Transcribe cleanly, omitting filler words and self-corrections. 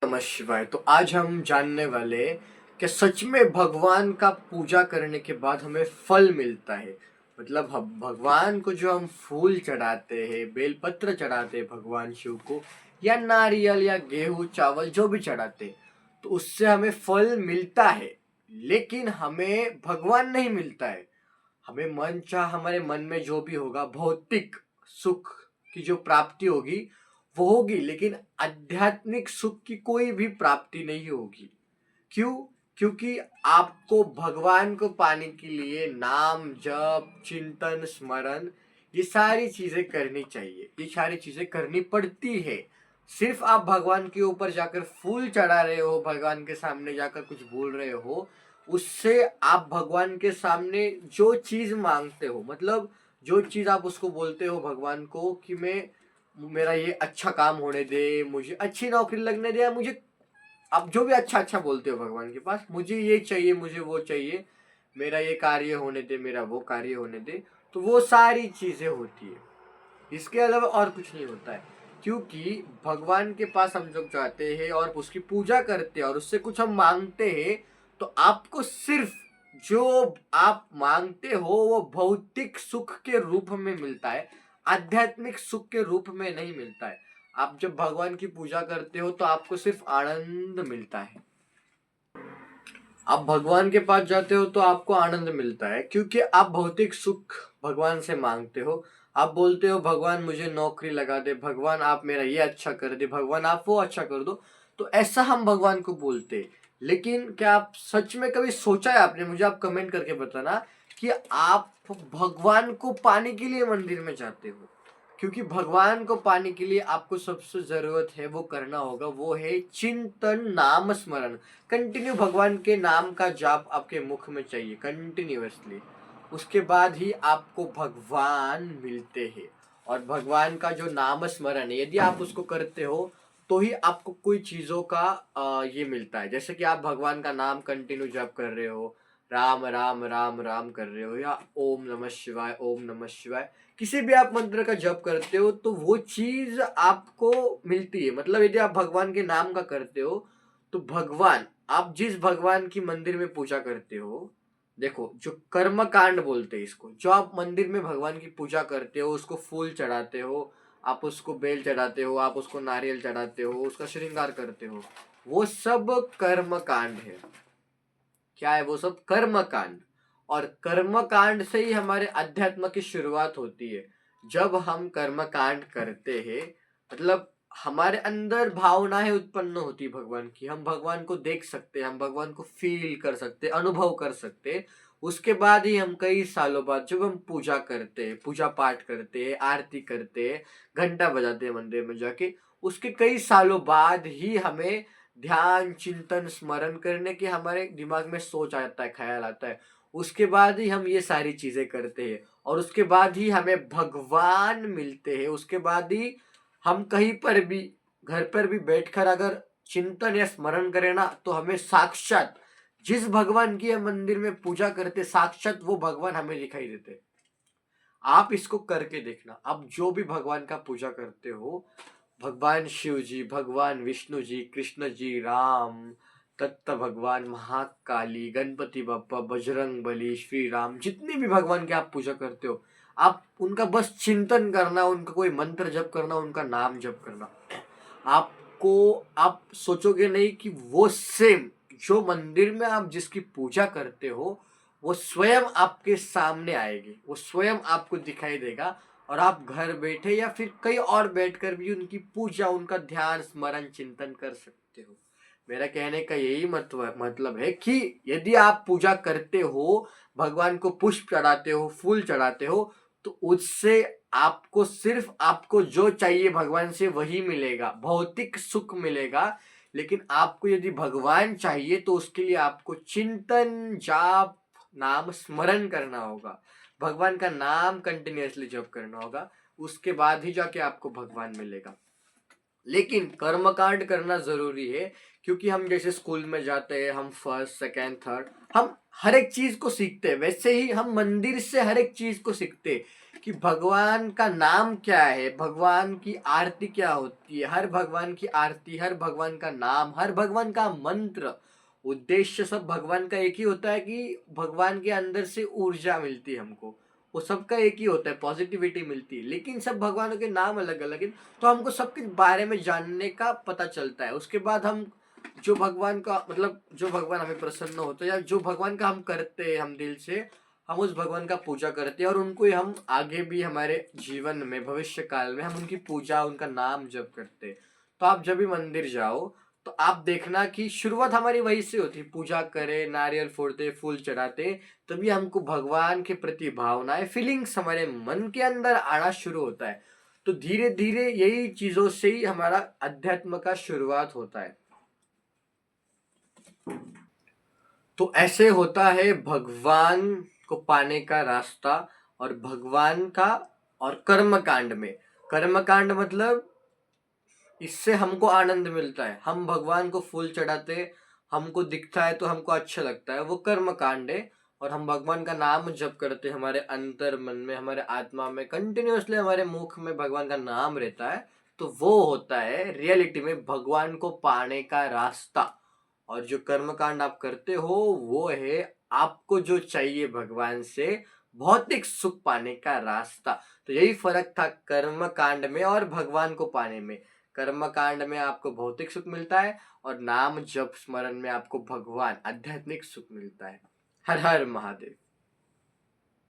नमः शिवाय। तो आज हम जानने वाले कि सच में भगवान का पूजा करने के बाद हमें फल मिलता है। मतलब हम भगवान को जो हम फूल चढ़ाते हैं, बेलपत्र चढ़ाते हैं भगवान शिव को, या नारियल या गेहूं चावल जो भी चढ़ाते हैं, तो उससे हमें फल मिलता है। लेकिन हमें भगवान नहीं मिलता है। हमें मन चाह हमारे मन में जो भी होगा, भौतिक सुख की जो प्राप्ति होगी वो होगी, लेकिन आध्यात्मिक सुख की कोई भी प्राप्ति नहीं होगी। क्यों? क्योंकि आपको भगवान को पाने के लिए नाम जप, चिंतन, स्मरण, ये सारी चीजें करनी चाहिए, ये सारी चीजें करनी पड़ती है। सिर्फ आप भगवान के ऊपर जाकर फूल चढ़ा रहे हो, भगवान के सामने जाकर कुछ बोल रहे हो, उससे आप भगवान के सामने जो चीज मांगते हो, मतलब जो चीज आप उसको बोलते हो भगवान को कि मैं मेरा ये अच्छा काम होने दे, मुझे अच्छी नौकरी लगने दे, या मुझे आप जो भी अच्छा अच्छा बोलते हो भगवान के पास, मुझे ये चाहिए, मुझे वो चाहिए, मेरा ये कार्य होने दे, मेरा वो कार्य होने दे, तो वो सारी चीजें होती है। इसके अलावा और कुछ नहीं होता है। क्योंकि भगवान के पास हम जब जाते हैं और उसकी पूजा करते हैं और उससे कुछ हम मांगते हैं, तो आपको सिर्फ जो आप मांगते हो वो भौतिक सुख के रूप में मिलता है, आध्यात्मिक सुख के रूप में नहीं मिलता है। आप जब भगवान की पूजा करते हो तो आपको सिर्फ आनंद मिलता है। आप भगवान के पास जाते हो तो आपको आनंद मिलता है, क्योंकि आप भौतिक सुख भगवान से मांगते हो। आप बोलते हो भगवान मुझे नौकरी लगा दे, भगवान आप मेरा ये अच्छा कर दे, भगवान आप वो अच्छा कर दो। तो ऐसा हम भगवान को बोलते हैं। लेकिन क्या आप सच में कभी सोचा है आपने, मुझे आप कमेंट करके बताना, कि आप भगवान को पाने के लिए मंदिर में जाते हो? क्योंकि भगवान को पाने के लिए आपको सबसे जरूरत है वो करना होगा, वो है चिंतन, नाम स्मरण। कंटिन्यू भगवान के नाम का जाप आपके मुख में चाहिए, कंटिन्यूअसली। उसके बाद ही आपको भगवान मिलते हैं। और भगवान का जो नाम स्मरण है, यदि आप उसको करते हो तो ही आपको कोई चीजों का ये मिलता है। जैसे कि आप भगवान का नाम कंटिन्यू जप कर रहे हो, राम राम राम राम कर रहे हो, या ओम नमः शिवाय ओम नमः शिवाय, किसी भी आप मंत्र का जप करते हो, तो वो चीज आपको मिलती है। मतलब यदि आप भगवान के नाम का करते हो, तो भगवान, आप जिस भगवान की मंदिर में पूजा करते हो, देखो जो कर्म कांड बोलते हैं इसको, जो आप मंदिर में भगवान की पूजा करते हो, उसको फूल चढ़ाते हो, आप उसको बेल चढ़ाते हो, आप उसको नारियल चढ़ाते हो, उसका श्रृंगार करते हो, वो सब कर्म कांड है। क्या है वो सब? कर्म कांड। और कर्म कांड से ही हमारे अध्यात्म की शुरुआत होती है। जब हम कर्म कांड करते हैं, मतलब हमारे अंदर भावनाएं उत्पन्न होती है भगवान की, हम भगवान को देख सकते हैं, हम भगवान को फील कर सकते हैं, अनुभव कर सकते हैं। उसके बाद ही हम कई सालों बाद जब हम पूजा करते हैं, पूजा पाठ करते हैं, आरती करते हैं, घंटा बजाते हैं मंदिर में जाके, उसके कई सालों बाद ही हमें ध्यान, चिंतन, स्मरण करने के हमारे दिमाग में सोच आता है, ख्याल आता है। उसके बाद ही हम ये सारी चीजें करते हैं, और उसके बाद ही हमें भगवान मिलते हैं। उसके बाद ही हम कहीं पर भी, घर पर भी बैठकर अगर चिंतन या स्मरण करें ना, तो हमें साक्षात जिस भगवान की हम मंदिर में पूजा करते, साक्षात वो भगवान हमें दिखाई देते। आप इसको करके देखना। आप जो भी भगवान का पूजा करते हो, भगवान शिव जी, भगवान विष्णु जी, कृष्ण जी, राम, दत्त भगवान, महाकाली, गणपति बप्पा, बजरंग बली, श्री राम, जितने भी भगवान की आप पूजा करते हो, आप उनका बस चिंतन करना, उनका कोई मंत्र जप करना, उनका नाम जप करना। आपको, आप सोचोगे नहीं कि वो सेम जो मंदिर में आप जिसकी पूजा करते हो, वो स्वयं आपके सामने आएगी, वो स्वयं आपको दिखाई देगा। और आप घर बैठे या फिर कहीं और बैठकर भी उनकी पूजा, उनका ध्यान, स्मरण, चिंतन कर सकते हो। मेरा कहने का यही मतलब है कि यदि आप पूजा करते हो, भगवान को पुष्प चढ़ाते हो, फूल चढ़ाते हो, तो उससे आपको सिर्फ आपको जो चाहिए भगवान से वही मिलेगा, भौतिक सुख मिलेगा। लेकिन आपको यदि भगवान चाहिए तो उसके लिए आपको चिंतन, जाप, नाम स्मरण करना होगा, भगवान का नाम कंटिन्यूअसली जप करना होगा। उसके बाद ही जाके आपको भगवान मिलेगा। लेकिन कर्मकांड करना जरूरी है, क्योंकि हम जैसे स्कूल में जाते हैं, हम फर्स्ट सेकेंड थर्ड, हम हर एक चीज को सीखते हैं, वैसे ही हम मंदिर से हर एक चीज को सीखते हैं कि भगवान का नाम क्या है, भगवान की आरती क्या होती है, हर भगवान की आरती, हर भगवान का नाम, हर भगवान का मंत्र, उद्देश्य सब भगवान का एक ही होता है कि भगवान के अंदर से ऊर्जा मिलती है हमको, वो सबका एक ही होता है, पॉजिटिविटी मिलती है। लेकिन सब भगवानों के नाम अलग अलग है, तो हमको सबके बारे में जानने का पता चलता है। उसके बाद हम जो भगवान का मतलब जो भगवान हमें प्रसन्न होते हैं या जो भगवान का हम करते हैं, हम दिल से हम उस भगवान का पूजा करते हैं, और उनको ही हम आगे भी हमारे जीवन में भविष्य काल में हम उनकी पूजा, उनका नाम जप करते हैं। तो आप जब भी मंदिर जाओ तो आप देखना कि शुरुआत हमारी वहीं से होती है, पूजा करे, नारियल फोड़ते, फूल चढ़ाते, तभी हमको भगवान के प्रति भावनाएं, फीलिंग्स हमारे मन के अंदर आना शुरू होता है। तो धीरे धीरे यही चीजों से ही हमारा अध्यात्म का शुरुआत होता है। तो ऐसे होता है भगवान को पाने का रास्ता। और भगवान का और कर्म कांड में, कर्म कांड मतलब इससे हमको आनंद मिलता है, हम भगवान को फूल चढ़ाते, हमको दिखता है तो हमको अच्छा लगता है, वो कर्म कांड है। और हम भगवान का नाम जप करते, हमारे अंतर मन में, हमारे आत्मा में कंटिन्यूअसली हमारे मुख में भगवान का नाम रहता है, तो वो होता है रियलिटी में भगवान को पाने का रास्ता। और जो कर्म कांड आप करते हो वो है आपको जो चाहिए भगवान से, भौतिक सुख पाने का रास्ता। तो यही फर्क था कर्म कांड में और भगवान को पाने में। कर्म कांड में आपको भौतिक सुख मिलता है, और नाम जप स्मरण में आपको भगवान आध्यात्मिक सुख मिलता है। हर हर महादेव।